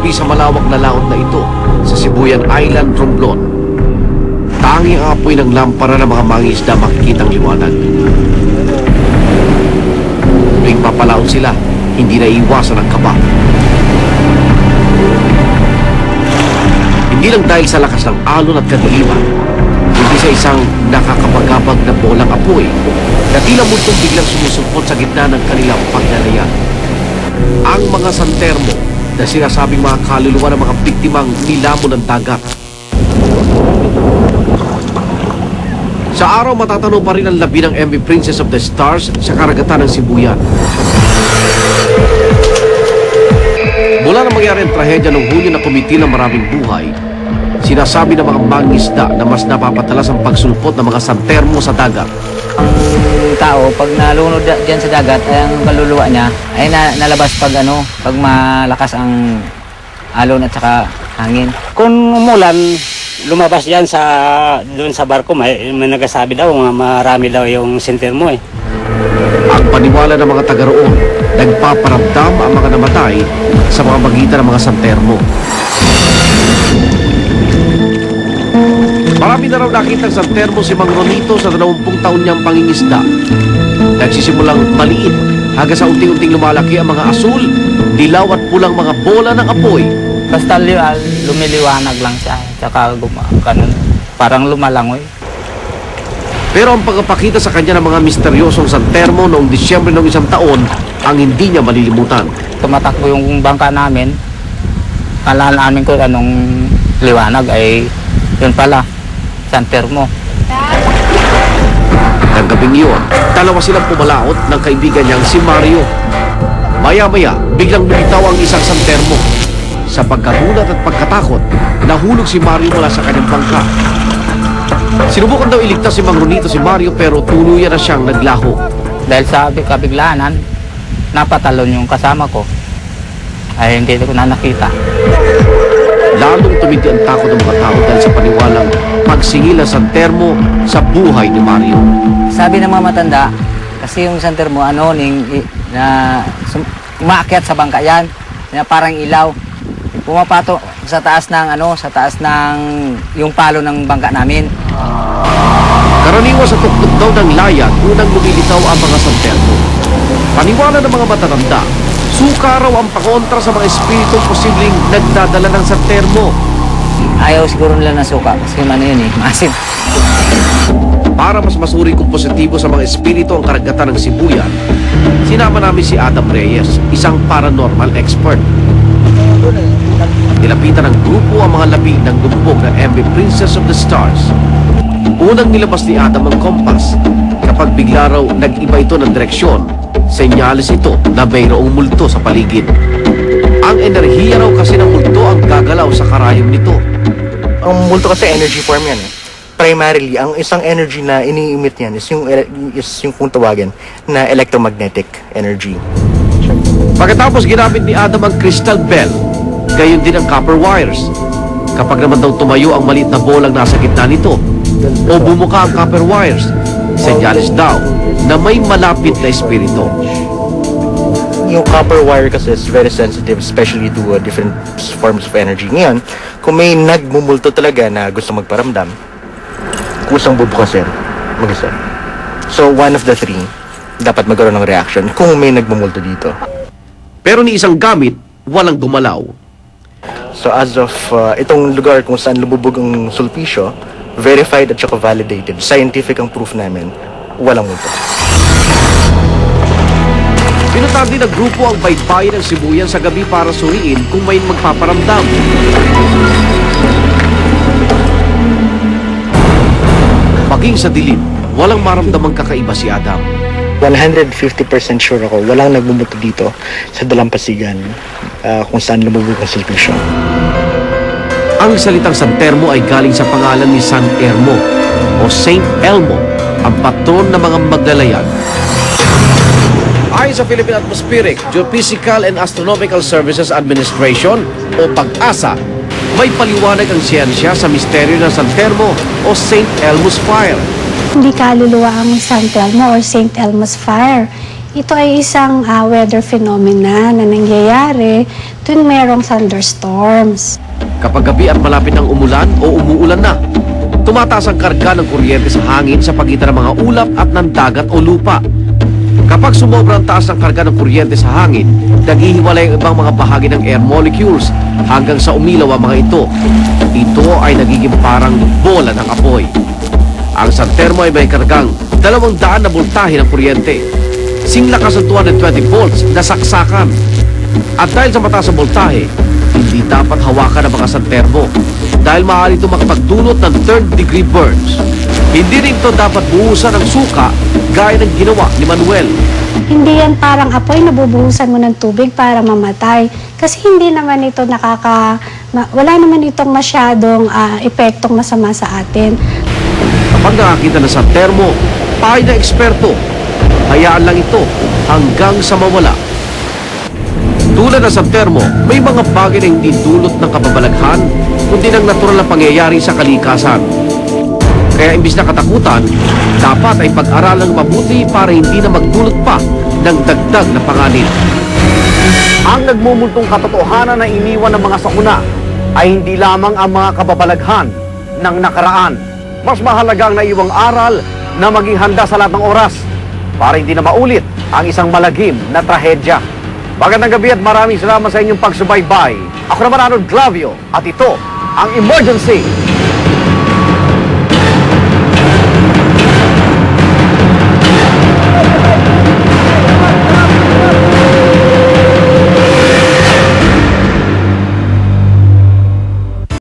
gabi sa malawak na laot na ito sa Sibuyan Island, Romblon. Tanging ang apoy ng lampara ng mga mangingisda makikitang liwanag. Tuwing papalaot sila, hindi na iwasan ang kaba. Hindi lang dahil sa lakas ng alon at kadiliman, kundi sa isang nakakapagabag na bolang apoy na tila multong biglang sumusupot sa gitna ng kanilang paglalayan. Ang mga santermo na sinasabing mga kaluluwa ng mga biktimang nilamon ng dagat. Sa araw matatanaw pa rin ang labi ng MV Princess of the Stars sa karagatan ng Sibuyan. Mula na mangyari ang trahedya ng Hulyo na kumitil ng maraming buhay, sinasabi ng mga mangingisda na mas napapatalas ang pagsulpot ng mga santermo sa dagat. Ang tao, pag nalunod dyan sa dagat, ay ang kaluluwa niya ay nalabas pag malakas ang alon at saka hangin. Kung umulan, lumabas yan doon sa barko, may nagsasabi daw, marami daw yung santermo eh. Ang paniwala ng mga taga roon, nagpaparamdam ang mga namatay sa mga magitan ng mga santermo. Marami na raw nakitang santermo si Mang Ronito sa 20 taon niyang pangingisda. Nagsisimulang maliit hanggang sa unting-unting lumalaki ang mga asul, dilaw at pulang mga bola ng apoy. Basta lumiliwanag lang siya, tsaka parang lumalangoy. Pero ang pagpapakita sa kanya ng mga misteryosong santermo noong Disyembre ng isang taon ang hindi niya malilimutan. Tumatakbo yung bangka namin, kala namin kung anong liwanag ay yun pala, santermo. Nang gabing yun, dalawa silang pumalaot ng kaibigan niyang si Mario. Maya-maya, biglang lumitaw ang isang santermo. Sa pagkagulat at pagkatakot, nahulog si Mario mula sa kanyang bangka. Sinubukan daw iligtas si Mang Ronito si Mario pero tuluyan na siyang naglaho. Dahil sa kabiglaanan, napatalon yung kasama ko. Ay hindi ko na nakita. Lalong tumindi ang takot ng mga tao dahil sa paniwalang pagsingil ng santermo sa buhay ni Mario. Sabi ng mga matanda, kasi yung santermo umaakyat sa bangka yan, na parang ilaw. Pumapato sa taas ng yung palo ng bangka namin. Karaniwan sa tuktok daw ng layan, unang lumilitaw ang mga santermo. Paniwala ng mga matatanda, suka raw ang pakontra sa mga espiritong posibleng nagdadala ng santermo. Ayaw siguro nila ng suka kasi masin. Para mas masuri kung positibo sa mga espiritu ang karagatan ng Sibuyan, sinama namin si Adam Reyes, isang paranormal expert. Nilapitan ng grupo ang mga labi ng dumpog na MV Princess of the Stars. Unang nilabas ni Adam ang kompas. Kapag bigla raw nag-iba ito ng direksyon, senyales ito na mayroong multo sa paligid. Ang enerhiya raw kasi ng multo ang gagalaw sa karayom nito. Ang multo kasi energy form yan eh. Primarily, ang isang energy na ini-emit yan is yung kung tawagin na electromagnetic energy. Pagkatapos ginamit ni Adam ang crystal bell, gayon din ang copper wires. Kapag naman daw tumayo ang maliit na bolang nasa gitna nito o bumuka ang copper wires, senyales daw na may malapit na espiritu. Yung copper wire kasi is very sensitive, especially to different forms of energy. Ngayon, kung may nagmumulto talaga na gusto magparamdam, kusang bubukasin, mag-isa. So, one of the three, dapat magkaroon ng reaction kung may nagmumulto dito. Pero ni isang gamit, walang gumalaw. So, as of itong lugar kung saan lumubog ang sulpisyo, verified at saka validated, scientific ang proof namin, walang multo. Pinuntahan din ng grupo ang baybayin ng Sibuyan sa gabi para suriin kung may magpaparamdam. Maging sa dilim, walang maramdamang kakaiba si Adam. 150% sure ako, walang nagmumuto dito sa Dalampasigan kung saan lumubog ang sulpisyo. Ang salitang santermo ay galing sa pangalan ni San Ermo o Saint Elmo, ang patron ng mga magdalayan. Ayon sa Philippine Atmospheric, Geophysical and Astronomical Services Administration o PAGASA, may paliwanag ang siyensya sa misteryo ng santermo o Saint Elmo's Fire. Hindi kaluluwa ang San Telmo or St. Elmo's Fire. Ito ay isang weather phenomena na nangyayari tuwing mayroong thunderstorms. Kapag gabi at malapit ng umulan o umuulan na, tumataas ang karga ng kuryente sa hangin sa pagitan ng mga ulap at ng dagat o lupa. Kapag sumobrang taas ang karga ng kuryente sa hangin, naghihiwalay ang ibang mga bahagi ng air molecules hanggang sa umilaw ang mga ito. Ito ay nagiging parang bola ng apoy. Ang San Telmo ay may kargang 200 na voltahe ng kuryente. Singlakas ng 220 volts na saksakan. At dahil sa mataas na voltahe, hindi dapat hawakan ng mga San Telmo dahil maaari ito makapagdulot ng third-degree burns. Hindi rin ito dapat buhusan ng suka gaya ng ginawa ni Manuel. Hindi yan parang apoy na bubuhusan mo ng tubig para mamatay. Kasi hindi naman ito wala naman itong masyadong epektong masama sa atin. Kapag nakakita ng San Telmo, pahay na eksperto, hayaan lang ito hanggang sa mawala. Tulad ng San Telmo, may mga bagay na hindi dulot ng kababalaghan, kundi ng natural na pangyayari sa kalikasan. Kaya imbis na katakutan, dapat ay pag-aralang mabuti para hindi na magdulot pa ng dagdag na panganib. Ang nagmumultong katotohanan na iniwan ng mga sakuna ay hindi lamang ang mga kababalaghan ng nakaraan. Mas mahalagang naiwang aral na maging handa sa lahat ng oras para hindi na maulit ang isang malagim na trahedya. Magandang gabi at maraming salamat sa inyong pagsubaybay. Ako naman Arnold Clavio at ito ang Emergency